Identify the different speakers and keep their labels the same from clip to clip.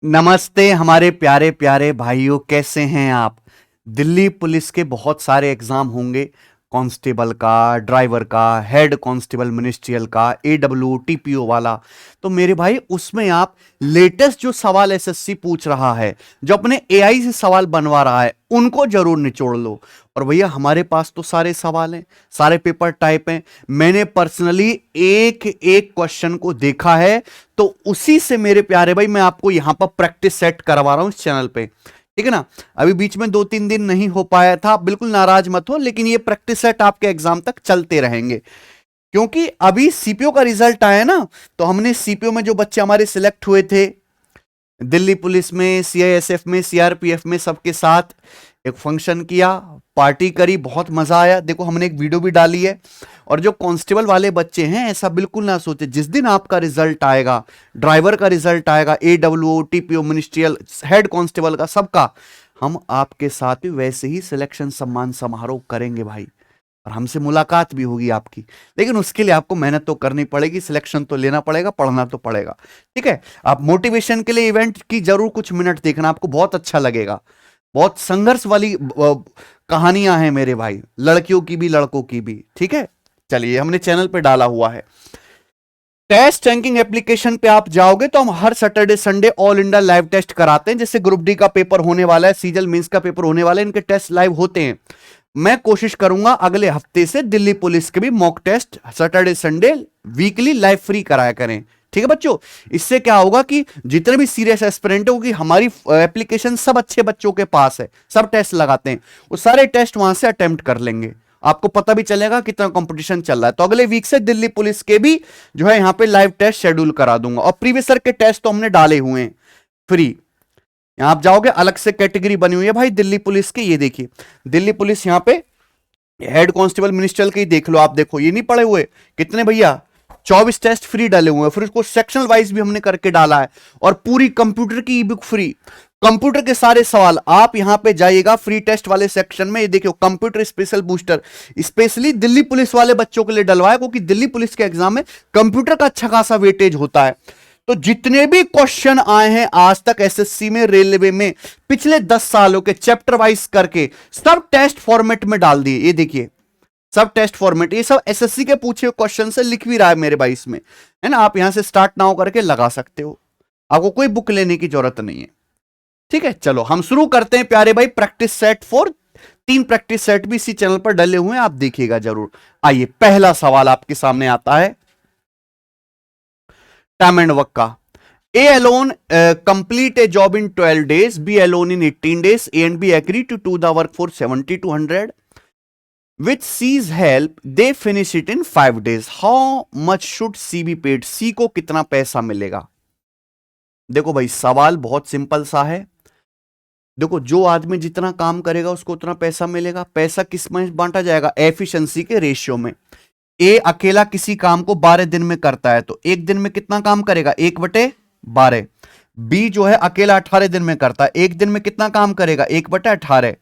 Speaker 1: नमस्ते हमारे प्यारे प्यारे भाइयों, कैसे हैं आप। दिल्ली पुलिस के बहुत सारे एग्जाम होंगे। कांस्टेबल का, ड्राइवर का, हेड कांस्टेबल मिनिस्ट्रियल का, एडब्ल्यू टीपीओ वाला। तो मेरे भाई उसमें आप लेटेस्ट जो सवाल एसएससी पूछ रहा है, जो अपने एआई से सवाल बनवा रहा है, उनको जरूर निचोड़ लो। और भैया हमारे पास तो सारे सवाल हैं, सारे पेपर टाइप हैं। मैंने पर्सनली एक एक क्वेश्चन को देखा है, तो उसी से मेरे प्यारे भाई मैं आपको यहां पर प्रैक्टिस सेट करवा रहा हूं इस चैनल पे। ठीक है ना। अभी बीच में 2-3 दिन नहीं हो पाया था, बिल्कुल नाराज मत हो, लेकिन ये प्रैक्टिस सेट आपके एग्जाम तक चलते रहेंगे। क्योंकि अभी सीपीओ का रिजल्ट आया ना, तो हमने सीपीओ में जो बच्चे हमारे सिलेक्ट हुए थे, दिल्ली पुलिस में, सीआईएसएफ में, सीआरपीएफ में, सबके साथ एक फंक्शन किया, पार्टी करी, बहुत मजा आया। देखो हमने एक वीडियो भी डाली है। और जो कांस्टेबल वाले बच्चे हैं, ऐसा बिल्कुल ना सोचे, जिस दिन आपका रिजल्ट आएगा, ड्राइवर का रिजल्ट आएगा, एडब्ल्यू टीपीओ मिनिस्ट्रियल हेड कांस्टेबल का, सबका, हम आपके साथ भी वैसे ही सिलेक्शन सम्मान समारोह करेंगे भाई। और हमसे मुलाकात भी होगी आपकी। लेकिन उसके लिए आपको मेहनत तो करनी पड़ेगी, सिलेक्शन तो लेना पड़ेगा, पढ़ना तो पड़ेगा। ठीक है। आप मोटिवेशन के लिए इवेंट की जरूर कुछ मिनट देखना, आपको बहुत अच्छा लगेगा। बहुत संघर्ष वाली कहानियां हैं मेरे भाई, लड़कियों की भी लड़कों की भी। ठीक है। चलिए, हमने चैनल पे डाला हुआ है। टेस्ट रैंकिंग एप्लीकेशन पे आप जाओगे तो हम हर Saturday Sunday all India live test कराते हैं। जैसे ग्रुप डी का पेपर होने वाला है, सीजल मेंस का पेपर होने वाला है, इनके टेस्ट लाइव होते हैं। मैं कोशिश करूंगा अगले हफ्ते से दिल्ली पुलिस के भी mock test Saturday Sunday weekly live free कराया करें। ठीक है बच्चों। इससे क्या होगा कि जितने भी सीरियस एस्पिरेंट हो, कि हमारी एप्लीकेशन सब अच्छे बच्चों के पास है, सब टेस्ट लगाते हैं, वो सारे टेस्ट वहां से अटेम्प्ट कर लेंगे। आपको पता भी चलेगा कितना कंपटीशन चल रहा है। तो अगले वीक से दिल्ली पुलिस के भी जो है यहां पे लाइव टेस्ट शेड्यूल करा दूंगा। और प्रीवियस ईयर के टेस्ट तो हमने डाले हुए हैं फ्री। यहां आप जाओगे, अलग से कैटेगरी बनी हुई है भाई दिल्ली पुलिस के। ये देखिए, दिल्ली पुलिस यहां पे हेड कांस्टेबल मिनिस्ट्रियल के ही देख लो। आप देखो, ये नहीं पड़े हुए कितने भैया, 24 टेस्ट फ्री डाले हुए हैं। फिर उसको सेक्शनल वाइज भी हमने करके डाला है। और पूरी कंप्यूटर की ई बुक फ्री, कंप्यूटर के सारे सवाल। आप यहां पे जाइएगा फ्री टेस्ट वाले सेक्शन में, ये देखिए computer special booster, specially Delhi police वाले बच्चों के लिए डलवाया, क्योंकि दिल्ली पुलिस के एग्जाम में कंप्यूटर का अच्छा खासा वेटेज होता है। तो जितने भी क्वेश्चन आए हैं आज तक एसएससी में, रेलवे में, पिछले 10 सालों के चैप्टर वाइज करके सब टेस्ट फॉर्मेट में डाल दिए। ये देखिए सब टेस्ट फॉर्मेट, ये सब एसएससी के पूछे हुए क्वेश्चन से लिख भी रहा है मेरे भाई इसमें, है ना। आप यहां से स्टार्ट नाउ करके लगा सकते हो, आपको कोई बुक लेने की जरूरत नहीं है। ठीक है, चलो हम शुरू करते हैं प्यारे भाई। प्रैक्टिस सेट 4, 3 प्रैक्टिस सेट भी इसी चैनल पर डले हुए हैं, आप देखिएगा जरूर। आइए, पहला सवाल आपके सामने आता है टैम एंड वर्क का। A alone complete a job in 12 days, B alone in 18 days, A and B agree to do the work for 70 to 100. With C's help, they finish it in 5 days. How much should C be paid? C को कितना पैसा मिलेगा? देखो भाई, सवाल बहुत simple सा है। देखो, जो आदमी जितना काम करेगा उसको उतना पैसा मिलेगा। पैसा किस में बांटा जाएगा? एफिशिएंसी के रेशियो में। ए अकेला किसी काम को 12 दिन में करता है, तो एक दिन में कितना काम करेगा? 1/12। बी जो है अकेला 18 दिन में करता है, एक दिन में कितना काम करेगा? 1/18।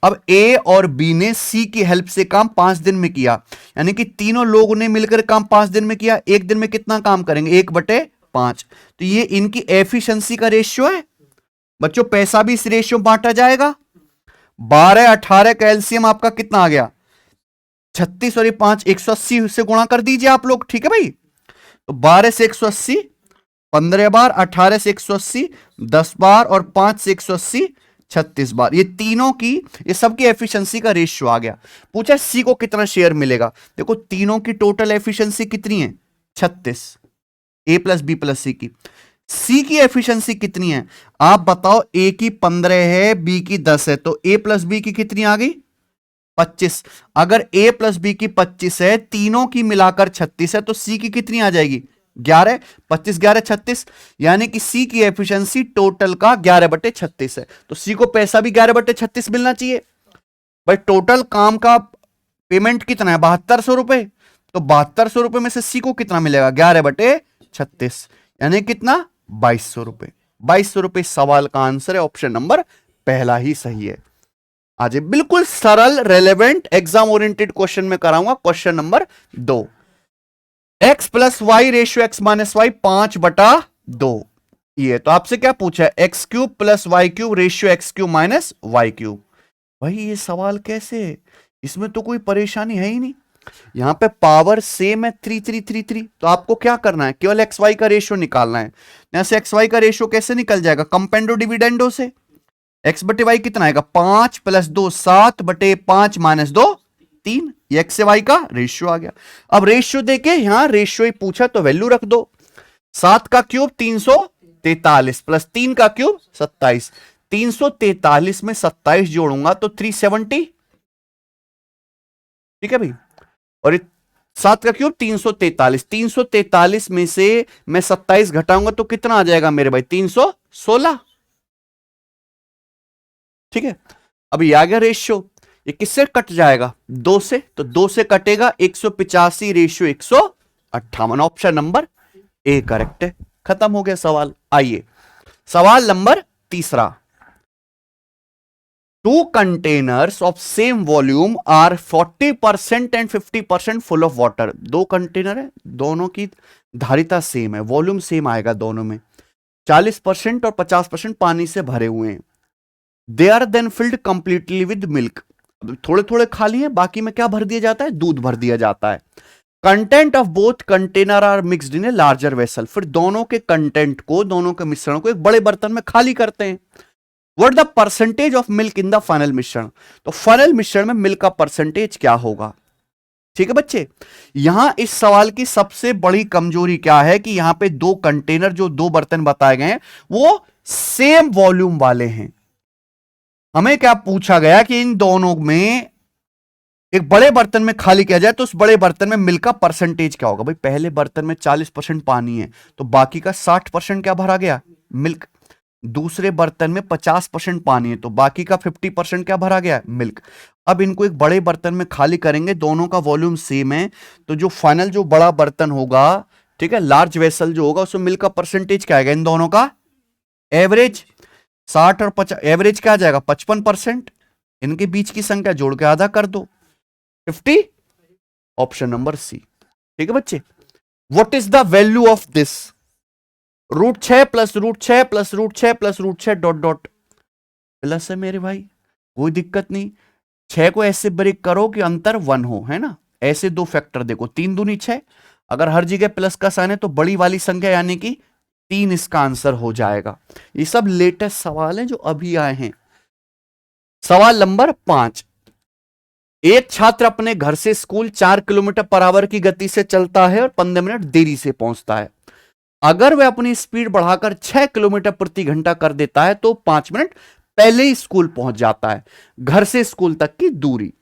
Speaker 1: अब ए और बी ने सी की हेल्प से काम 5 दिन में किया, यानी कि तीनों लोगों ने मिलकर काम 5 दिन में किया। एक दिन में कितना काम करेंगे? 1/5। तो ये इनकी एफिशिएंसी का रेशियो है बच्चों। पैसा भी इस रेशियो बांटा जाएगा। 12-18 का एलसीएम आपका कितना आ गया? 36 और ये 5, 180 से गुणा कर दीजिए आप लोग। ठीक है भाई। तो 12 से 180 15 बार, 18 से 180 10 बार, और 5 से 180 36 बार। ये तीनों की, ये सबकी एफिशिएंसी का रेशियो आ गया। पूछा सी को कितना शेयर मिलेगा। देखो तीनों की टोटल एफिशिएंसी कितनी है? 36, ए प्लस बी प्लस सी की। सी की एफिशिएंसी कितनी है आप बताओ? ए की 15 है, बी की 10 है, तो ए प्लस बी की कितनी आ गई? 25। अगर ए प्लस बी की 25 है, तीनों की मिलाकर 36 है, तो सी की कितनी आ जाएगी? 11। 25 11 36, यानी कि सी की एफिशिएंसी टोटल का 11/36 है। तो सी को पैसा भी 11/36 मिलना चाहिए भाई। टोटल काम का पेमेंट कितना है? 7200 रुपए। तो 7200 रुपए में से सी को कितना मिलेगा? 11/36, यानी कितना? 2200 रुपए। 2200 रुपए सवाल का आंसर है। ऑप्शन नंबर पहला ही सही है। आज बिल्कुल सरल, रेलेवेंट, एग्जाम ओरिएंटेड क्वेश्चन में कराऊंगा। Question number 2, x plus Y ratio x minus Y 5/2। ये तो आपसे क्या पूछा है, X cube plus Y cube ratio X cube minus Y cube. भाई ये सवाल कैसे है, इसमें तो कोई परेशानी है ही नहीं। यहां पे पावर सेम है 3333, तो आपको क्या करना है, केवल एक्स वाई का रेशियो निकालना है। यहां से एक्स वाई का रेशियो कैसे निकल जाएगा, कंपेंडो डिविडेंडो से। एक्स बटे वाई कितना आएगा, 5 + 2 7 बटे 5 - 2 3। ये एक्स से वाई का रेशियो आ गया। अब रेशियो देके यहां रेशियो ही पूछा तो वैल्यू रख दो। 7 का क्यूब 343 प्लस 3 का क्यूब 27। 343 में 27 जोड़ूंगा तो 370, ठीक है भाई। और 7 का क्यूब 343, 343 में से मैं 27 घटाऊंगा तो कितना आ जाएगा मेरे भाई, 316, ठीक है। अब ये आ गया रेशियो, ये किससे कट जाएगा, 2 से, तो 2 से कटेगा 185 ratio 158। Option number A correct है। खत्म हो गया सवाल। आइए सवाल नंबर तीसरा। 2 containers of same volume are 40% and 50% full of water. 2 container है, दोनों की धारिता सेम है, वॉल्यूम सेम आएगा दोनों में, 40% और 50% पानी से भरे हुए हैं। They are then filled completely with milk. थोड़े थोड़े खाली है, बाकी में क्या भर दिया जाता है, दूध भर दिया जाता है। Content of both container are mixed in a larger vessel. फिर दोनों के कंटेंट को, दोनों के मिश्रण को एक बड़े बर्तन में खाली करते हैं। What the percentage of milk in the final मिश्रण। तो फाइनल मिश्रण में मिल्क का परसेंटेज क्या होगा, ठीक है बच्चे। यहां इस सवाल की सबसे बड़ी कमजोरी क्या है कि यहां पे 2 कंटेनर, जो 2 बर्तन बताए गए हैं, वो सेम वॉल्यूम वाले हैं। हमें क्या पूछा गया कि इन दोनों में एक बड़े बर्तन में खाली किया जाए तो उस बड़े बर्तन में मिल्क का परसेंटेज क्या होगा। भाई पहले बर्तन में 40% पानी है, तो बाकी का 60% क्या भरा गया, मिल्क। दूसरे बर्तन में 50% पानी है, तो बाकी का 50% क्या भरा गया, मिल्क। अब इनको एक बड़े बर्तन में खाली करेंगे, दोनों का वॉल्यूम सेम है, तो जो फाइनल जो बड़ा बर्तन होगा, ठीक है, लार्ज वेसल जो होगा, उसमें मिल्क का परसेंटेज क्या आएगा, इन दोनों का एवरेज। 60 और 50 एवरेज क्या आ जाएगा, 55%। इनके बीच की संख्या जोड़ के आधा कर दो, 50। ऑप्शन नंबर सी, ठीक है बच्चे। What is the value of this, √6 + √6 + √6 + √6 dot dot plus है मेरे भाई, कोई दिक्कत नहीं। 6 को ऐसे ब्रेक करो कि अंतर 1 हो, है ना। ऐसे 2 फैक्टर देखो, 3 दूनी 6, अगर हर जगह प्लस का साइन है तो बड़ी वाली संख्या यानी कि 3 इसका आंसर हो जाएगा। ये सब लेटेस्ट सवाल हैं जो अभी आए हैं। सवाल नंबर 5। एक छात्र अपने घर से स्कूल 4 किलोमीटर पर आवर की गति से चलता है और 15 मिनट देरी से पहुंचता है। अगर वह अपनी स्पीड बढ़ाकर 6 किलोमीटर प्रति घंटा कर देता है तो 5 मिनट पहले ही स्कूल पहुंच जाता है। घर से स्कूल तक की दूरी।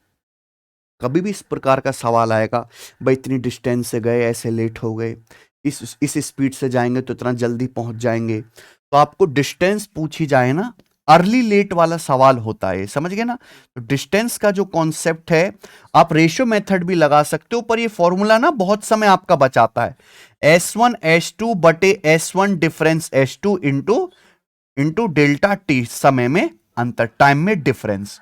Speaker 1: कभी भी इस प्रकार का सवाल आएगा, भाई इतनी डिस्टेंस से गए, ऐसे लेट हो गए, इस स्पीड से जाएंगे तो इतना जल्दी पहुंच जाएंगे, तो आपको डिस्टेंस पूछी जाए ना, अर्ली लेट वाला सवाल होता है, समझ गए ना। तो डिस्टेंस का जो कॉन्सेप्ट है, आप रेशियो मेथड भी लगा सकते हो, पर ये फॉर्मूला ना बहुत समय आपका बचाता है। S1 S2 बटे S1 difference S2 into delta T, समय में अंतर, टाइम में डिफरेंस।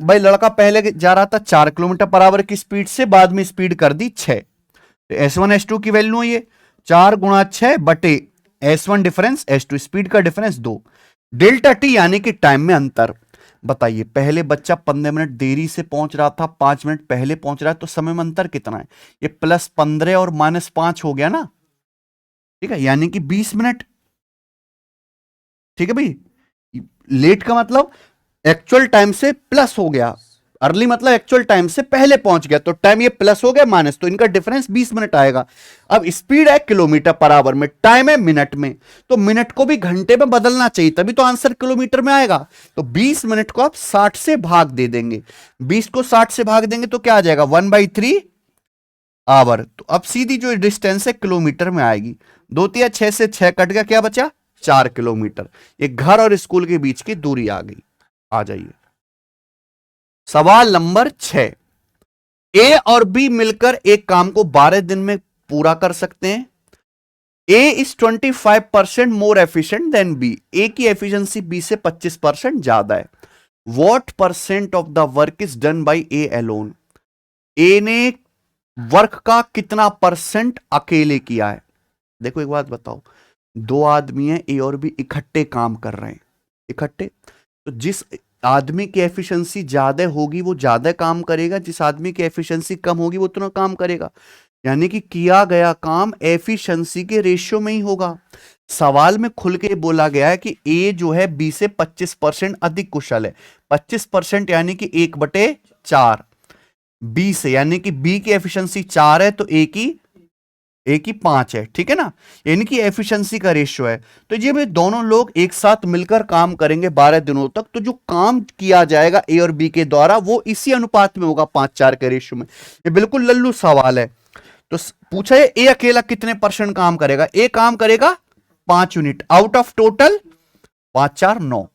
Speaker 1: भाई लड़का पहले जा रहा था 4 किलोमीटर पर आवर की स्पीड से, बाद में स्पीड कर दी 6, तो S1 S2 की वैल्यू है ये 4 × 6 बटे S1 डिफरेंस S2 स्पीड का डिफरेंस 2, डेल्टा टी यानी कि टाइम में अंतर। बताइए पहले बच्चा 15 मिनट देरी से पहुंच रहा था, 5 मिनट पहले पहुंच रहा है, तो समय में अंतर कितना है, ये +15 और -5 हो गया ना, ठीक है, यानी कि 20 मिनट, ठीक है भाई। लेट का मतलब एक्चुअल टाइम से प्लस हो गया, अर्ली मतलब एक्चुअल टाइम से पहले पहुंच गया, तो टाइम ये प्लस हो गया माइनस, तो इनका डिफरेंस 20 मिनट आएगा। अब स्पीड है किलोमीटर पर आवर में, टाइम है मिनट में, तो मिनट को भी घंटे में बदलना चाहिए, तभी तो आंसर किलोमीटर में आएगा। तो 20 मिनट को आप 60 से भाग दे देंगे, 20 को 60 से भाग देंगे तो क्या आ जाएगा, 1/3 आवर। तो अब सीधी जो डिस्टेंस है किलोमीटर में आएगी। 2 × 6 से 6 कट गया, क्या बचा, 4 किलोमीटर। ये घर और स्कूल के बीच की दूरी आ गई। आ जाइए सवाल नंबर 6। ए और बी मिलकर एक काम को 12 दिन में पूरा कर सकते हैं। A is 25% more efficient than B. A की एफिशिएंसी बी से 25% ज्यादा है। What % of the work is done by A alone. A ने वर्क का कितना % अकेले किया है। देखो एक बात बताओ, दो आदमी हैं, ए और बी इकट्ठे काम कर रहे हैं, इकट्ठे। तो जिस आदमी की एफिशिएंसी ज्यादा होगी वो ज्यादा काम करेगा, जिस आदमी की एफिशिएंसी कम होगी वो उतना काम करेगा। यानी कि किया गया काम एफिशिएंसी के रेशियो में ही होगा। सवाल में खुल के बोला गया है कि ए जो है बी से 25% अधिक कुशल है। 25% यानी कि 1/4। बी से, यानी कि बी की एफिशिएंसी 4 है तो ए की 5 है, ठीक है ना। यानी कि एफिशिएंसी का रेशियो है। तो ये भी दोनों लोग एक साथ मिलकर काम करेंगे 12 दिनों तक, तो जो काम किया जाएगा ए और बी के द्वारा वो इसी अनुपात में होगा, 5-4 के रेशियो में। ये बिल्कुल लल्लू सवाल है। तो पूछा है ए अकेला कितने परसेंट काम करेगा। ए काम करेगा 5 यूनिट आउट ऑफ टोटल 5 4 9।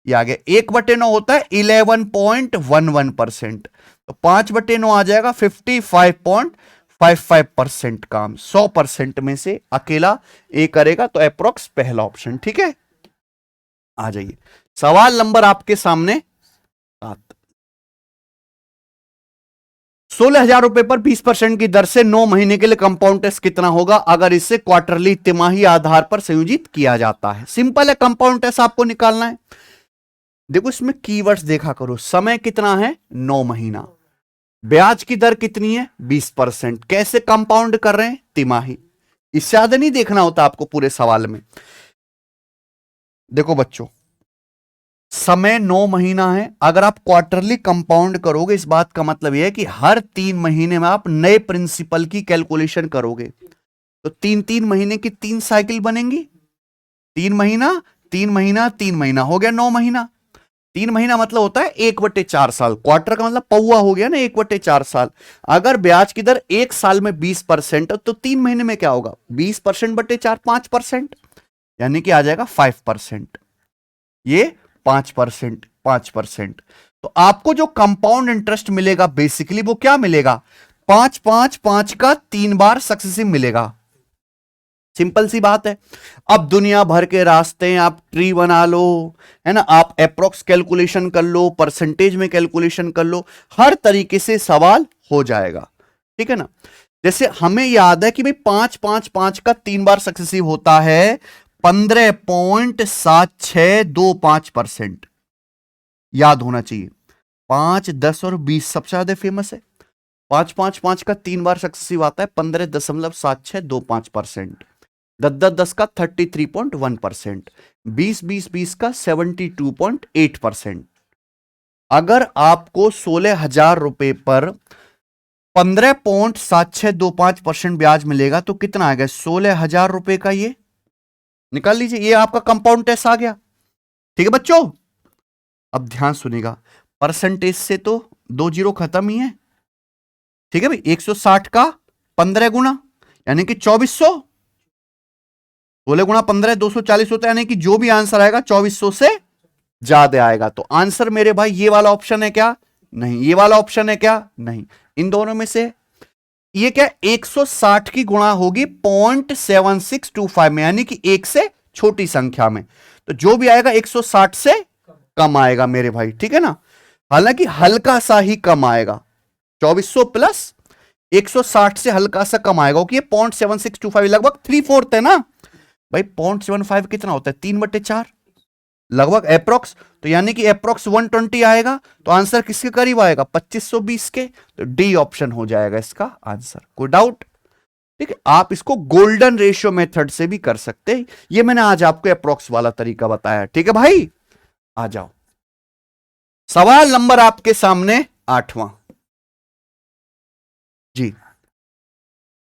Speaker 1: ये आ गया 1/9 होता है 11.11%। तो 5/9 आ जाएगा 55.55% काम। 100% में से अकेला ए करेगा, तो अप्रोक्स पहला ऑप्शन, ठीक है। आ जाइए सवाल नंबर आपके सामने 16,000 रुपए पर 20% की दर से 9 महीने के लिए कंपाउंड इंटरेस्ट कितना होगा अगर इसे क्वार्टरली तिमाही आधार पर संयोजित किया जाता है। सिंपल है, कंपाउंड इंटरेस्ट आपको निकालना है। देखो इसमें कीवर्ड्स देखा करो। समय कितना है 9 महीना, ब्याज की दर कितनी है 20%। कैसे कंपाउंड कर रहे हैं तिमाही। इससे ज्यादा नहीं देखना होता आपको पूरे सवाल में। देखो बच्चों, समय 9 महीना है, अगर आप क्वार्टरली कंपाउंड करोगे इस बात का मतलब यह है कि हर 3 महीने में आप नए प्रिंसिपल की कैलकुलेशन करोगे। तो 3-3 महीने की 3 साइकिल बनेंगी। 3 महीना 3 महीना 3 महीना हो गया 9 महीना। 3 महीना मतलब होता है 1/4 साल। क्वार्टर का मतलब पौवा हो गया ना, 1/4 साल। अगर ब्याज की दर एक साल में 20% तो 3 महीने में क्या होगा 20% बटे 4 5%, यानी कि आ जाएगा 5%। ये 5%, 5%। तो आपको जो कंपाउंड इंटरेस्ट मिलेगा बेसिकली वो क्या मिलेगा 5-5-5 का 3 बार सक्सेसिव मिलेगा। सिंपल सी बात है। अब दुनिया भर के रास्ते हैं, आप ट्री बना लो, है ना, आप अप्रोक्स कैलकुलेशन कर लो, परसेंटेज में कैलकुलेशन कर लो, हर तरीके से सवाल हो जाएगा, ठीक है ना। जैसे हमें याद है कि भाई 5-5-5 का 3 बार सक्सेसिव होता है 15.7625%। याद होना चाहिए। 5, 10 और 20 सबसे ज्यादा फेमस है। 5-5-5 का 3 बार सक्सेसिव आता है 15.7625%। 10-10 का 33.1%। 20-20-20 का 72.8%। अगर आपको 16,000 रुपए पर 15.7625% ब्याज मिलेगा तो कितना आएगा 16,000 रुपए का। ये निकाल लीजिए, ये आपका कंपाउंड टेस्ट आ गया, ठीक है बच्चों। अब ध्यान सुनिएगा, परसेंटेज से तो 2 जीरो खत्म ही है, ठीक है भाई। 160 का 15 गुना यानी कि 2400, 16 गुणा 15 240 होता है, यानी कि जो भी आंसर आएगा 2400 से ज्यादा आएगा। तो आंसर मेरे भाई ये वाला ऑप्शन है क्या, नहीं। ये वाला ऑप्शन है क्या, नहीं। इन दोनों में से ये क्या 160 की गुणा होगी 0.7625 में, यानी कि 1 से छोटी संख्या में। तो जो भी आएगा 160 से कम आएगा मेरे भाई, ठीक है ना। हालांकि हल्का सा ही कम आएगा, 2400 प्लस 160 से हल्का सा कम आएगा, क्योंकि 0.7625 लगभग 3/4 है ना भाई। 0.75 कितना होता है 3/4 लगभग अप्रोक्स। तो यानी कि अप्रोक्स 120 आएगा। तो आंसर किसके करीब आएगा 2520 के। तो डी ऑप्शन हो जाएगा इसका आंसर। कोई डाउट, ठीक है। आप इसको गोल्डन रेशियो मेथड से भी कर सकते हैं। ये मैंने आज आपको अप्रोक्स वाला तरीका बताया, ठीक है भाई। आ जाओ सवाल नंबर आपके सामने 8वां जी।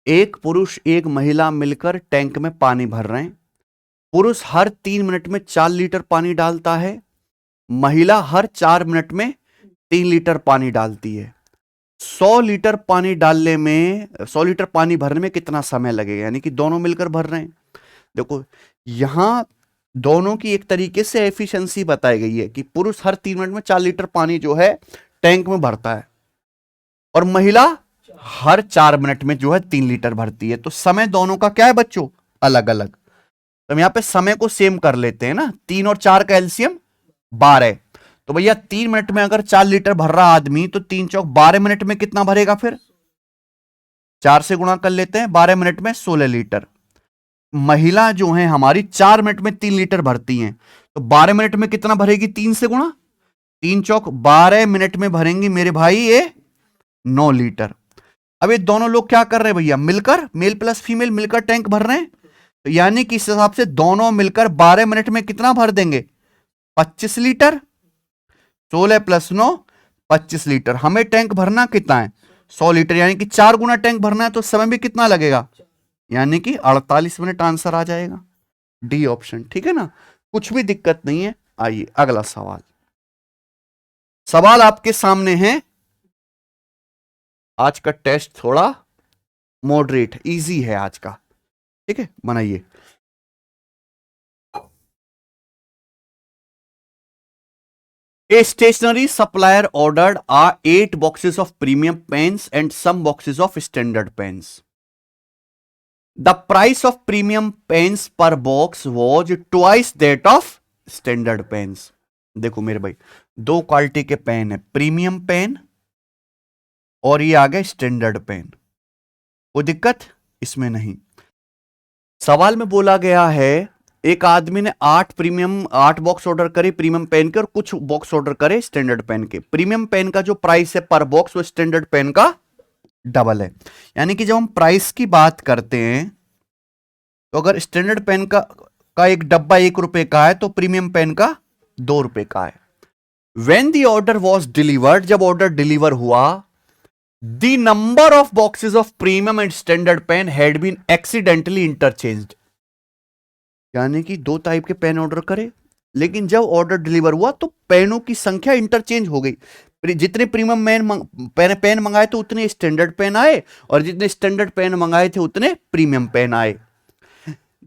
Speaker 1: एक पुरुष एक महिला मिलकर टैंक में पानी भर रहे हैं। पुरुष हर 3 मिनट में 4 लीटर पानी डालता है, महिला हर 4 मिनट में 3 लीटर पानी डालती है। 100 लीटर पानी डालने में 100 लीटर पानी भरने में कितना समय लगेगा, यानी कि दोनों मिलकर भर रहे हैं। देखो यहां दोनों की एक तरीके से एफिशिएंसी बताई गई है कि पुरुष हर 3 मिनट में 4 लीटर पानी जो है टैंक में भरता है और महिला हर 4 मिनट में जो है 3 लीटर भरती है। तो समय दोनों का क्या है बच्चों, अलग अलग। तो हम यहां पे समय को सेम कर लेते हैं ना, 3 और 4 का एलसीएम 12। तो भैया 3 मिनट में अगर 4 लीटर भर रहा आदमी तो 3 चौक 12 मिनट में कितना भरेगा, फिर 4 से गुणा कर लेते हैं, 12 मिनट में 16 लीटर। महिला जो है हमारी 4 मिनट में 3 लीटर भरती हैं, तो 12 मिनट में कितना भरेगी? 3 से गुणा, 3 चौक 12 मिनट में भरेंगी मेरे भाई ये 9 लीटर। अब ये दोनों लोग क्या कर रहे हैं भैया? मिलकर, मेल प्लस फीमेल मिलकर टैंक भर रहे हैं, तो यानी कि इस हिसाब से दोनों मिलकर 12 मिनट में कितना भर देंगे? 25 लीटर। 16 plus 9 25 litre. हमें टैंक भरना कितना है? 100 लीटर, यानी कि 4 गुना टैंक भरना है, तो समय भी कितना लगेगा? यानी कि 48 मिनट आंसर आ जाएगा, डी ऑप्शन। ठीक है ना, कुछ भी दिक्कत नहीं है। आइए अगला सवाल। सवाल आपके सामने है। आज का टेस्ट थोड़ा मॉडरेट इजी है आज का, ठीक है, बनाइए। A stationery supplier ordered 8 boxes of premium pens and some boxes of standard pens. The price of premium pens per box was twice that of standard pens. देखो मेरे भाई, दो क्वालिटी के पेन है, प्रीमियम पेन और ये आ गया standard pen. कोई दिक्कत इसमें नहीं। सवाल में बोला गया है एक आदमी ने 8 बॉक्स ऑर्डर करे प्रीमियम पेन के और कुछ बॉक्स ऑर्डर करे स्टैंडर्ड पेन के। प्रीमियम पेन का जो प्राइस है पर बॉक्स वो स्टैंडर्ड पेन का डबल है। यानी कि जब हम प्राइस की बात करते हैं तो अगर स्टैंडर्ड पेन का एक डब्बा 1 रुपए का है तो प्रीमियम पेन का 2 रुपए का है। When the order was delivered, जब ऑर्डर डिलीवर हुआ, the number of boxes of premium and standard pen had been accidentally interchanged. यानी कि दो टाइप के पेन ऑर्डर करे, लेकिन जब ऑर्डर डिलीवर हुआ तो पेनों की संख्या इंटरचेंज हो गई। जितने प्रीमियम पेन मंगाए थे उतने स्टैंडर्ड पेन आए, और जितने स्टैंडर्ड पेन मंगाए थे उतने प्रीमियम पेन आए।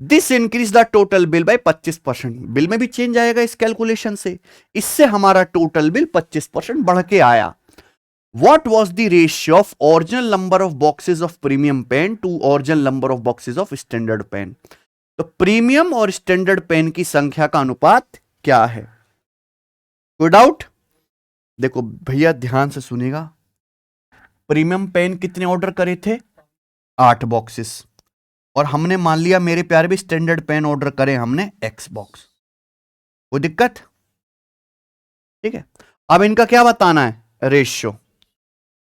Speaker 1: This increase the total bill bye 25%। Bill में भी चेंज आएगा इस कैलकुलेशन से, इससे हमारा टोटल बिल 25% बढ़ के आया। What was the ratio of original number of boxes of premium pen to original number of boxes of standard pen? तो प्रीमियम और स्टैंडर्ड पेन की संख्या का अनुपात क्या है? कोई डाउट? देखो भैया ध्यान से सुनिएगा। प्रीमियम पेन कितने ऑर्डर करे थे? 8 बॉक्सेस। और हमने मान लिया मेरे प्यारे भी स्टैंडर्ड पेन ऑर्डर करे हमने X बॉक्स। कोई दिक्कत? ठीक है, अब इनका क्या बताना है? रेशियो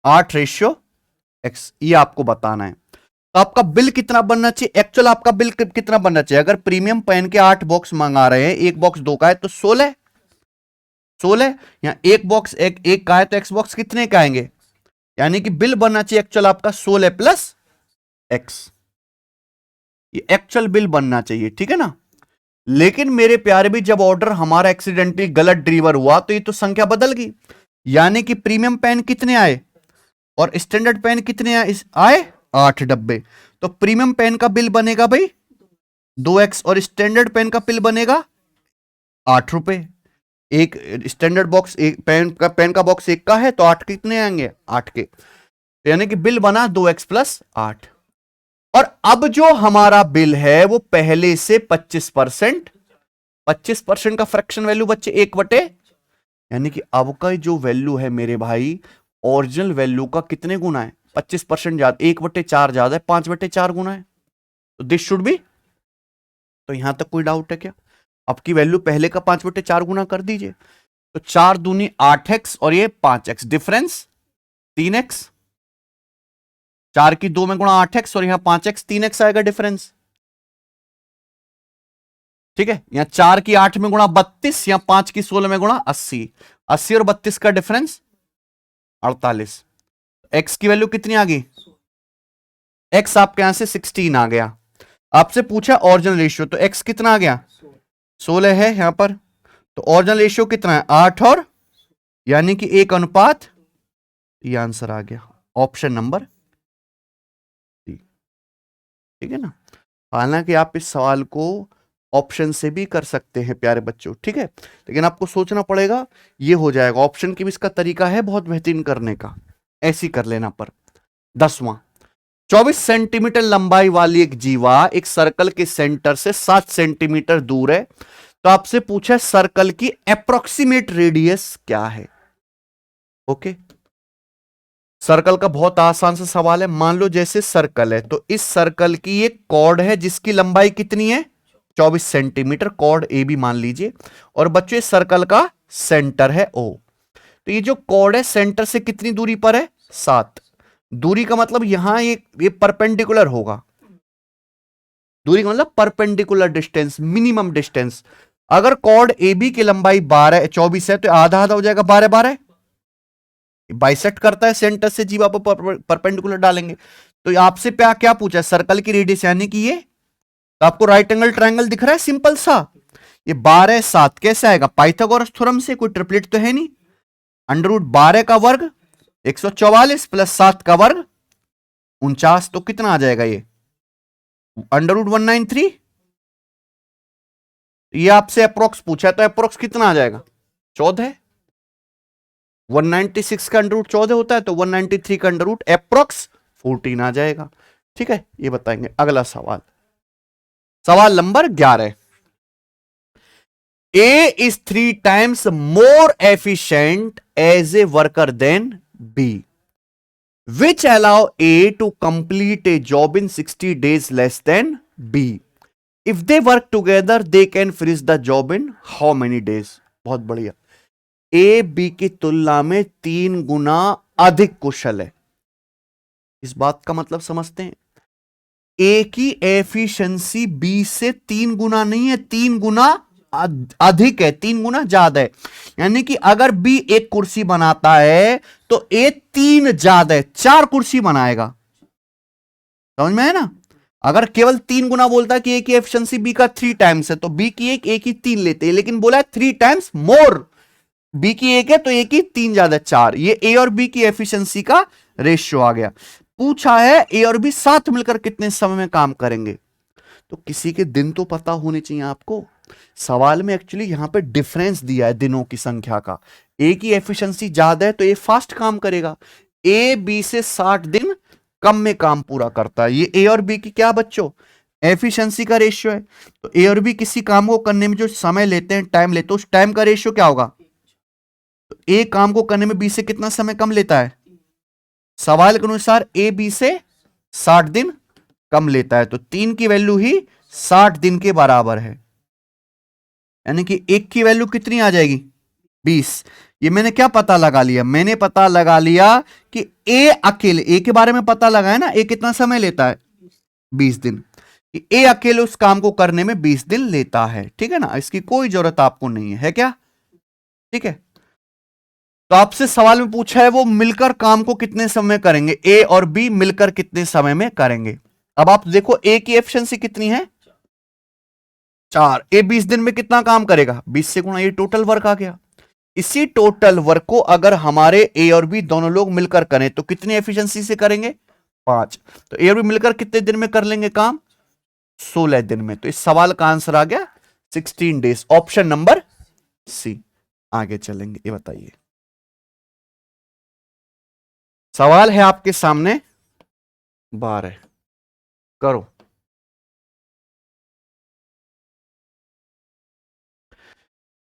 Speaker 1: 8:X, ये आपको बताना है। तो आपका बिल कितना बनना चाहिए? एक्चुअल आपका बिल कितना बनना चाहिए? अगर प्रीमियम पेन के 8 बॉक्स मंगा रहे हैं, एक बॉक्स 2 का है तो 16 या एक बॉक्स एक का है तो X बॉक्स कितने का आएंगे? यानी कि बिल बनना चाहिए एक्चुअल आपका 16 प्लस X, ये एक्चुअल बिल बनना चाहिए। ठीक है ना, लेकिन मेरे प्यारे भी जब ऑर्डर हमारा एक्सीडेंटली गलत डिलीवर हुआ तो ये तो संख्या बदल गई। यानी कि प्रीमियम पेन कितने आए और स्टैंडर्ड पेन कितने आए? 8 डब्बे। तो प्रीमियम पेन का बिल बनेगा भाई 2X और स्टैंडर्ड पेन का बिल बनेगा 8 रुपए। एक स्टैंडर्ड बॉक्स एक पेन का बॉक्स 1 का है तो 8 कितने आएंगे? 8 के। तो यानी कि बिल बना 2X प्लस 8। और अब जो हमारा बिल है वो पहले से 25% का फ्रैक्शन वैल्यू बच्चे 1/, यानी कि अब का जो वैल्यू है मेरे भाई ओरिजिनल वैल्यू का कितने गुना है? 25% ज्यादा, 1/4 ज्यादा है, 5/4 गुना है। तो दिस शुड बी। तो यहां तक कोई डाउट है क्या? अब की वैल्यू पहले का 5/4 गुना कर दीजिए, तो 4 दूनी 8X और ये 5X, डिफरेंस 3X। 4 की 2 में गुणा 8X और यहां 5X, 3X आएगा डिफरेंस। ठीक है, यहां 4 की 8 में गुणा 32 या 5 की 16 में गुणा 80 और 32 का डिफरेंस 48। X की वैल्यू कितनी आ गई? X आपके यहां से 16 आ गया। आपसे पूछा ओरिजिनल रेशियो, तो X कितना आ गया? 16 है यहां पर, तो ओरिजिनल रेशियो कितना है? 8 और यानी कि 1:, ये आंसर आ गया ऑप्शन नंबर। ठीक है ना, हालांकि आप इस सवाल को ऑप्शन से भी कर सकते हैं प्यारे बच्चों, ठीक है, लेकिन आपको सोचना पड़ेगा। ये हो जाएगा ऑप्शन की भी इसका तरीका है बहुत बेहतरीन करने का, ऐसी कर लेना। पर 10वां, 24 सेंटीमीटर लंबाई वाली एक जीवा एक सर्कल के सेंटर से 7 सेंटीमीटर दूर है। तो आपसे पूछा सर्कल की एप्रोक्सीमेट रेडियस क्या है? ओके, सर्कल का बहुत आसान सा सवाल है। मान लो जैसे सर्कल है, तो इस सर्कल की एक कॉर्ड है जिसकी लंबाई कितनी है, 24 सेंटीमीटर, कॉर्ड ए बी मान लीजिए। और बच्चों इस सर्कल का सेंटर है ओ। तो ये जो कॉर्ड है सेंटर से कितनी दूरी पर है, 7। दूरी का मतलब यहां ये परपेंडिकुलर होगा। दूरी का मतलब परपेंडिकुलर डिस्टेंस, मिनिमम डिस्टेंस। अगर कॉर्ड ए बी की लंबाई 24 है तो आधा आधा हो जाएगा 12 बाइसेक्ट करता है सेंटर से जीवा पर परपेंडिकुलर डालेंगे। तो आपसे क्या क्या पूछा है, सर्कल की रेडियस यानी कि ये, तो आपको राइट एंगल ट्रायंगल दिख रहा है सिंपल सा। ये 12 7 कैसे आएगा, पाइथागोरस थ्योरम से, कोई ट्रिपलेट तो है नहीं। अंडर रूट 12 का वर्ग 144 प्लस 7 का वर्ग 49, तो कितना आ जाएगा ये, अंडर रूट 193। ये आपसे अप्रोक्स पूछा है तो अप्रोक्स कितना आ जाएगा, 14। 196 का अंडर रूट 14 होता है, तो 193 का अंडर रूट अप्रोक्स 14 आ जाएगा। ठीक है, ये बताएंगे। अगला सवाल, सवाल number 11। A is 3 times more efficient as a worker than B, which allow A to complete a job in 60 days less than B. If they work together, they can finish the job in how many days? बहुत बढ़िया। A B की तुलना में 3 गुना अधिक कुशल है। इस बात का मतलब समझते हैं, ए की एफिशिएंसी बी से 3 गुना नहीं है, 3 गुना अधिक है, 3 गुना ज्यादा है। यानी कि अगर बी एक कुर्सी बनाता है तो ए 3 ज्यादा है, 4 कुर्सी बनाएगा। समझ में है ना। अगर केवल 3 गुना बोलता है कि ए की एफिशिएंसी बी का 3 टाइम्स है, तो बी की एक, ए की 3 लेते हैं, लेकिन बोला है 3 टाइम्स मोर। बी की एक है तो ए की 3 ज्यादा 4। ये ए और बी की एफिशिएंसी का रेशियो आ गया। पूछा है ए और बी साथ मिलकर कितने समय में काम करेंगे, तो किसी के दिन तो पता होने चाहिए आपको। सवाल में एक्चुअली यहां पे डिफरेंस दिया है दिनों की संख्या का। ए की एफिशिएंसी ज्यादा है तो ए फास्ट काम करेगा, ए बी से 60 दिन कम में काम पूरा करता है। ये ए और बी की क्या बच्चों, एफिशिएंसी का रेशियो है। तो ए और बी किसी काम को करने में जो समय लेते हैं, टाइम लेते हैं, उस टाइम का रेशियो क्या होगा। तो ए काम को करने में बी से कितना समय कम लेता है, सवाल के अनुसार ए बी से 60 दिन कम लेता है। तो 3 की वैल्यू ही 60 दिन के बराबर है, यानी कि 1 की वैल्यू कितनी आ जाएगी, 20। ये मैंने क्या पता लगा लिया, मैंने पता लगा लिया कि ए अकेले, ए के बारे में पता लगा है ना, ए कितना समय लेता है, 20 दिन। ए अकेले उस काम को करने में 20 दिन लेता है। ठीक है ना, इसकी कोई जरूरत आपको नहीं है क्या। ठीक है, तो आपसे सवाल में पूछा है वो मिलकर काम को कितने समय में करेंगे, ए और बी मिलकर कितने समय में करेंगे। अब आप देखो ए की एफिशिएंसी कितनी है, 4। ए 20 दिन में कितना काम करेगा, 20 से गुणा, ये टोटल वर्क आ गया। इसी टोटल वर्क को अगर हमारे ए और बी दोनों लोग मिलकर करें तो कितनी एफिशिएंसी से करेंगे, 5। तो ए और बी मिलकर कितने दिन में कर लेंगे काम, 16 दिन में। तो इस सवाल का आंसर आ गया 16 डेज, ऑप्शन नंबर सी। आगे चलेंगे, ये बताइए, सवाल है आपके सामने 12, करो।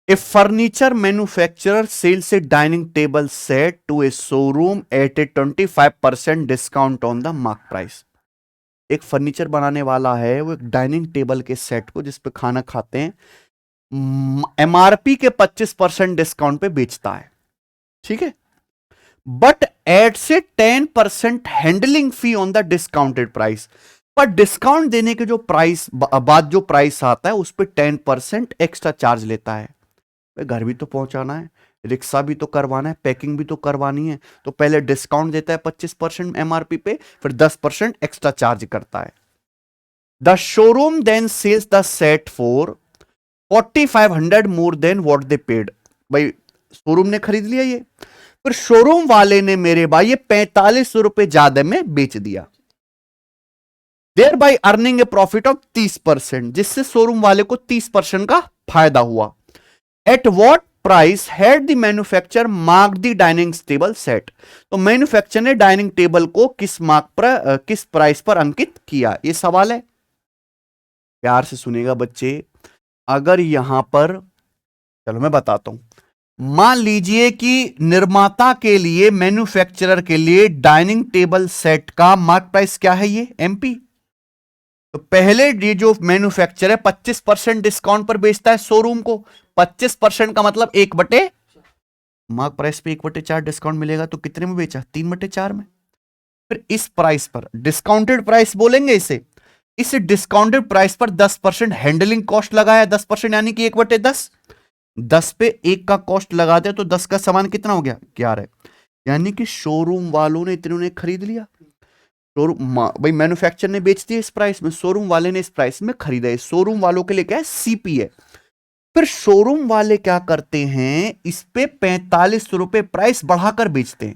Speaker 1: A furniture manufacturer sells a dining table set to a showroom at a 25% discount on the mark price. एक फर्नीचर बनाने वाला है, वो एक डाइनिंग टेबल के सेट को जिस पे खाना खाते हैं एमआरपी के 25% डिस्काउंट पे बेचता है। ठीक है, बट एड से 10% handling fee on the discounted price. पर डिस्काउंट देने के जो प्राइस बाद जो प्राइस आता है उस पर 10% एक्स्ट्रा चार्ज लेता है। घर भी तो पहुंचाना है, रिक्शा भी तो करवाना है, पैकिंग भी तो करवानी है, तो पहले डिस्काउंट देता है 25% एमआरपी पे, फिर 10% एक्स्ट्रा चार्ज करता है। The showroom then sells the set for 4500 more than what they paid. भाई शोरूम ने खरीद लिया ये, फिर शोरूम वाले ने मेरे भाई ये 4500 रुपए ज्यादा में बेच दिया, thereby earning a profit of 30%, जिससे शोरूम वाले को 30% का फायदा हुआ। At what price had the manufacturer marked the dining table set? तो मैन्युफैक्चरर ने डाइनिंग टेबल को किस मार्क पर, किस प्राइस पर अंकित किया, ये सवाल है। प्यार से सुनिएगा बच्चे, अगर यहां पर, चलो मैं बताता हूं, मान लीजिए कि निर्माता के लिए, मैन्युफैक्चरर के लिए डाइनिंग टेबल सेट का मार्क प्राइस क्या है, ये एमपी। तो पहले ये जो मैन्युफैक्चरर है 25% डिस्काउंट पर बेचता है शोरूम को। 25% का मतलब 1/, मार्क प्राइस पे 1/4 डिस्काउंट मिलेगा, तो कितने में बेचा, 3/4 में। फिर इस प्राइस पर डिस्काउंटेड प्राइस बोलेंगे इसे, इस डिस्काउंटेड प्राइस पर 10% हैंडलिंग कॉस्ट लगाया, 10% यानी कि 1/10। 10 पे 1 का कॉस्ट लगाते तो 10 का सामान कितना हो गया, 11। यानी कि शोरूम वालों ने इतने खरीद लिया। शोरूम भाई मैन्युफैक्चर ने बेच दिया इस प्राइस में, शोरूम वाले ने इस प्राइस में खरीदा है। शोरूम वालों के लिए क्या है, सीपी है। फिर शोरूम वाले क्या करते हैं, इस पे 45 रुपए प्राइस बढ़ाकर बेचते हैं।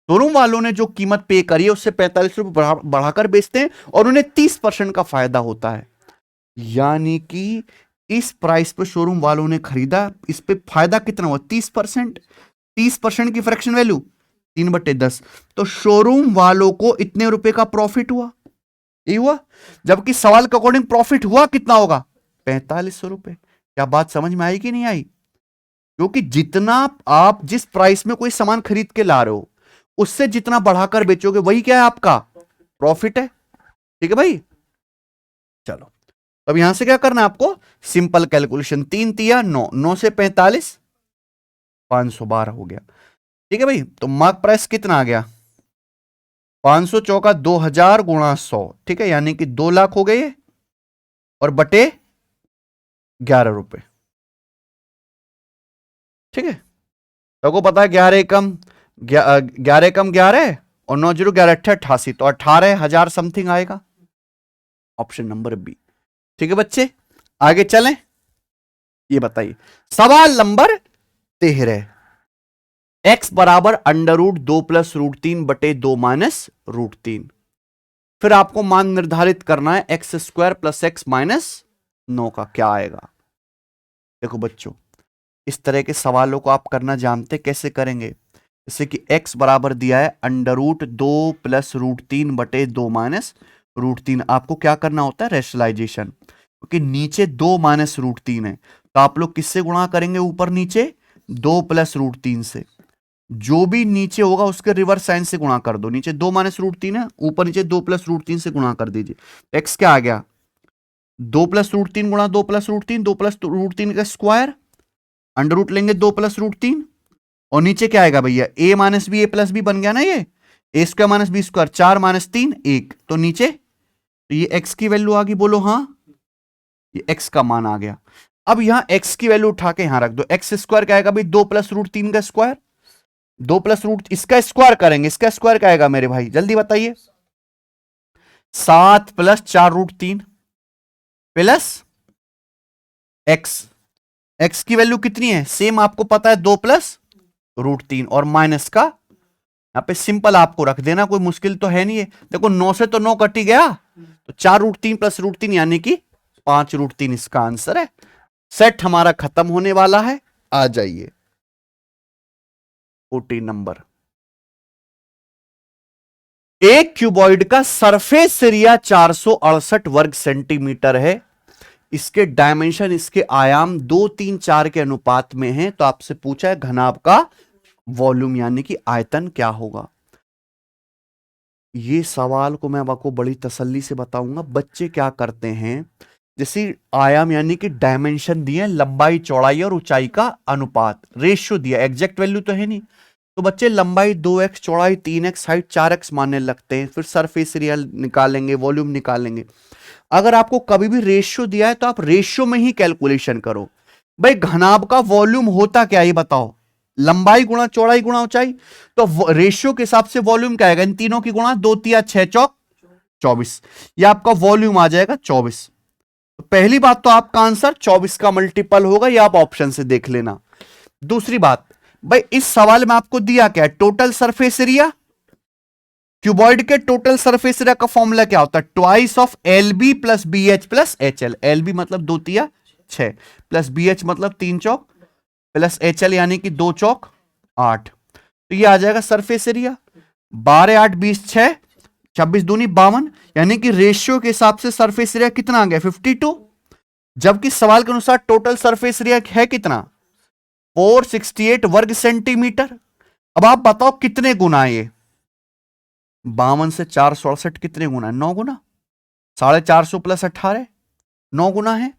Speaker 1: शोरूम वालों ने जो कीमत पे करी है उससे 45 रुपए बढ़ाकर बेचते हैं और उन्हें 30% का फायदा होता है। यानी कि इस प्राइस पे शोरूम वालों ने खरीदा, इस पे फायदा कितना हुआ, 30%। 30% की फ्रैक्शन वैल्यू 3/10, तो शोरूम वालों को इतने रुपए का प्रॉफिट हुआ, ये हुआ। जबकि सवाल के अकॉर्डिंग प्रॉफिट हुआ कितना होगा, 4500 रुपए। क्या बात समझ में आई कि नहीं आई? क्योंकि जितना आप जिस प्राइस में कोई सामान खरीद के ला रहे हो, उससे जितना बढ़ाकर बेचोगे वही क्या है, आपका प्रॉफिट है। ठीक है भाई, चलो अब यहां से क्या करना है आपको, सिंपल कैलकुलेशन, 3 तिया 9, 9 से 45, 512 हो गया। ठीक है भाई, तो मार्क प्राइस कितना आ गया, 500 चौका 2000 गुणा 100, ठीक है, यानी कि 2 लाख हो गए और बटे 11 रुपए। ठीक है, तो पता है 11 कम 11 और 9 0 11 88, तो 18,000 समथिंग आएगा, ऑप्शन नंबर बी। ठीक है बच्चे, आगे चलें। ये बताइए सवाल नंबर 13, x बराबर √2 + √3/2 - √3। फिर आपको मान निर्धारित करना है x² + x - 9 का क्या आएगा। देखो बच्चों, इस तरह के सवालों को आप करना जानते, कैसे करेंगे, जैसे कि x बराबर दिया है √2 + √3/2 - √3। आपको क्या करना होता है, रेशनलाइजेशन, क्योंकि नीचे 2 - √3 है, तो आप लोग किससे गुणा करेंगे, ऊपर नीचे 2 + √3 से। जो भी नीचे होगा उसके रिवर्स साइन से गुणा कर दो, नीचे 2 - √3 है, ऊपर नीचे 2 + √3 से गुणा कर दीजिए। x क्या आ गया, 2 + √3 गुणा 2 + √3, 2 + √3 का स्क्वायर, अंडर रूट लेंगे 2 + √3, और नीचे क्या आएगा भैया, a - b a + b बन गया ना, ये a² - b², 4 - 3 1, तो नीचे, तो ये x की वैल्यू आ गई, बोलो हाँ, ये x का मान आ गया। अब यहां x की वैल्यू उठा के यहां रख दो, x² क्या आएगा भाई, 2 + √3 का स्क्वायर, 2 + √, इसका स्क्वायर करेंगे, इसका स्क्वायर क्या आएगा मेरे भाई, जल्दी बताइए, 7 + 4√3 प्लस x की वैल्यू कितनी है, सेम आपको पता है, 2 + √3 और माइनस का, यहां पे सिंपल आपको रख देना, कोई मुश्किल तो है नहीं है। देखो 9 से तो 9 कट ही गया, तो 4√3 + √3 यानी कि 5√3 इसका आंसर है। सेट हमारा खत्म होने वाला है, आ जाइए 14 नंबर। एक क्यूबॉइड का सरफेस एरिया 468 वर्ग सेंटीमीटर है, इसके डायमेंशन, इसके आयाम 2 3 4 के अनुपात में है, तो आपसे पूछा है घनाभ का वॉल्यूम यानी कि आयतन क्या होगा। ये सवाल को मैं आपको बड़ी तसल्ली से बताऊंगा। बच्चे क्या करते हैं, जैसे आयाम यानी कि डायमेंशन दिए, लंबाई चौड़ाई और ऊंचाई का अनुपात, रेशियो दिया, एग्जैक्ट वैल्यू तो है नहीं, तो बच्चे लंबाई 2x, चौड़ाई 3x, हाइट 4x मानने लगते हैं, फिर सरफेस एरिया निकालेंगे, वॉल्यूम निकालेंगे। अगर आपको कभी भी रेशियो दिया है तो आप रेशियो में ही कैलकुलेशन करो। भाई घनाभ का वॉल्यूम होता क्या, ये बताओ, लंबाई गुणा चौड़ाई गुणा ऊंचाई, तो रेशियो के हिसाब से वॉल्यूम क्या आएगा, इन तीनों की गुणा, 2 तिया 6 चौक 24, ये आपका वॉल्यूम आ जाएगा 24। तो पहली बात तो आपका आंसर 24 का मल्टीपल होगा, ये आप ऑप्शन से देख लेना। दूसरी बात, भाई इस सवाल में आपको दिया क्या है, टोटल सरफेस एरिया। क्यूबॉइड के टोटल सरफेस एरिया का फॉर्मूला क्या होता है, twice of LB + BH + HL। LB मतलब 2 तिया 6 प्लस BH मतलब 3 चौक प्लस HL यानी कि 2 चौक 8, तो ये आ जाएगा सरफेस एरिया। 12 8 20 6 26 दूनी 52, यानी कि रेशियो के हिसाब से सरफेस एरिया कितना आ गया, 52। जबकि सवाल के अनुसार टोटल सरफेस एरिया है कितना, 468 वर्ग सेंटीमीटर। अब आप बताओ कितने गुना है ये? 52 से 468 कितने गुना है? 9 गुना। 450 प्लस 18 9 गुना है।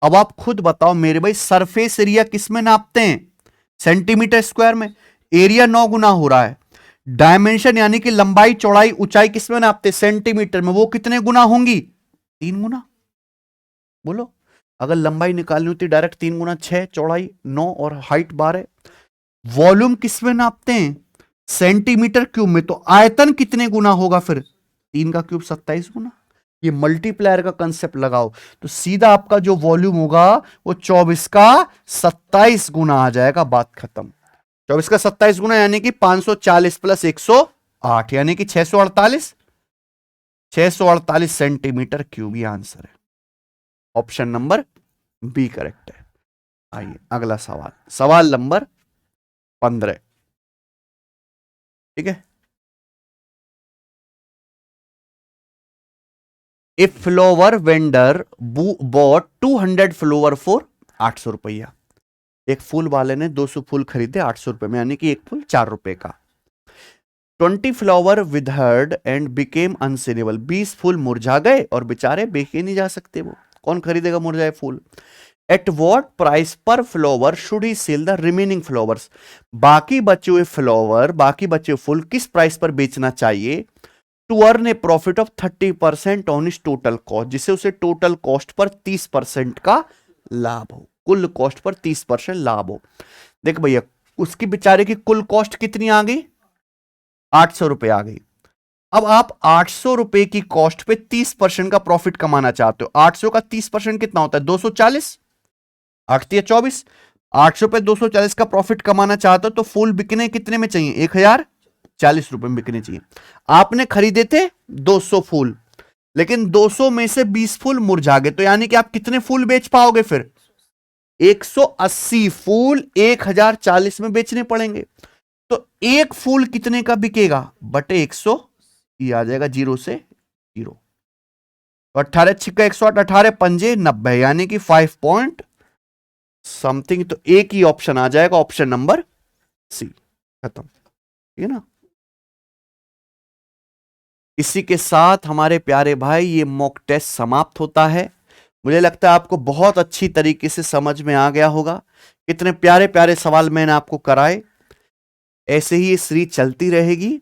Speaker 1: अब आप खुद बताओ मेरे भाई, सरफेस एरिया किस में नापते हैं? सेंटीमीटर स्क्वायर में। एरिया 9 गुना हो रहा है। डायमेंशन यानी कि लंबाई चौड़ाई ऊंचाई किस में नापते? सेंटीमीटर में। वो कितने गुना होंगी? 3 गुना। बोलो, अगर लंबाई निकालनी होती डायरेक्ट 3 गुना 6, चौड़ाई 9 और हाइट 12। वॉल्यूम किस में नापते हैं? सेंटीमीटर क्यूब में। तो आयतन कितने गुना होगा फिर? 3 का क्यूब 27 गुना। ये मल्टीप्लायर का कंसेप्ट लगाओ तो सीधा आपका जो वॉल्यूम होगा वो 24 का 27 गुना आ जाएगा। बात खत्म। 24 का 27 गुना यानी कि 540 प्लस 108 यानी कि 648 सेंटीमीटर क्यूब। ये आंसर है। ऑप्शन नंबर बी करेक्ट है। आइए अगला सवाल, सवाल नंबर 15। ठीक है। A flower vendor bought 200 flower for 800 रुपया। एक फूल वाले ने 200 फूल खरीदे 800 रुपए में, यानी कि एक फूल 4 रुपए का। 20 फ्लावर विदर्ड एंड बिकेम अनसेलेबल। 20 फूल मुरझा गए और बेचारे बेचे नहीं जा सकते। वो कौन खरीदेगा मुरझाए फूल? एट वॉट प्राइस पर flower should he sell the remaining flowers. बाकी बचे हुए फ्लावर, बाकी बचे हुए फूल किस प्राइस पर बेचना चाहिए? To earn a profit of 30% on इस टोटल कॉस्ट, जिससे उसे टोटल कॉस्ट पर 30% का लाभ हो। कुल कॉस्ट पर 30% लाभ हो। देख भैया, उसकी बेचारे की कुल कॉस्ट कितनी आ गई? 800 रुपए आ गई। अब आप 800 रुपए की कॉस्ट पे 30% का प्रॉफिट कमाना चाहते हो। 800 का 30% कितना होता है? 240। 8 या 24। 800 पे 240 का प्रॉफिट कमाना चाहते हो तो फूल बिकने कितने में चाहिए? 1040 रुपए में बिकने चाहिए। आपने खरीदे थे 200 फूल, लेकिन 200 में से 20 फूल मुरझा गए, तो यानी कि आप कितने फूल बेच पाओगे फिर? 180 फूल 1040 में बेचने पड़ेंगे। तो एक फूल कितने का बिकेगा? बटे 100, ये आ जाएगा 0 से 0। तो 18 छिक्का 108, 18 पंजे 90, यानी कि 5 पॉइंट समथिंग। तो एक ही ऑप्शन आ जाएगा, ऑप्शन नंबर सी। खत्म। ठीक है ना। इसी के साथ हमारे प्यारे भाई ये मॉक टेस्ट समाप्त होता है। मुझे लगता है आपको बहुत अच्छी तरीके से समझ में आ गया होगा। कितने प्यारे प्यारे सवाल मैंने आपको कराए। ऐसे ही ये सीरीज चलती रहेगी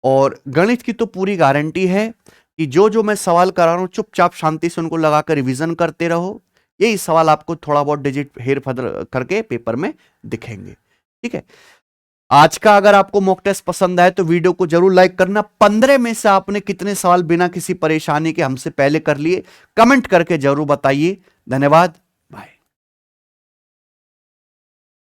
Speaker 1: और गणित की तो पूरी गारंटी है कि जो जो मैं सवाल करा रहा हूं चुपचाप शांति से उनको लगाकर रिवीजन करते रहो। यही सवाल आपको थोड़ा बहुत डिजिट हेर फेर करके पेपर में दिखेंगे। ठीक है। आज का अगर आपको मॉक टेस्ट पसंद आए तो वीडियो को जरूर लाइक करना। 15 में से आपने कितने सवाल बिना किसी परेशानी के हमसे पहले कर लिए, कमेंट करके जरूर बताइए। धन्यवाद।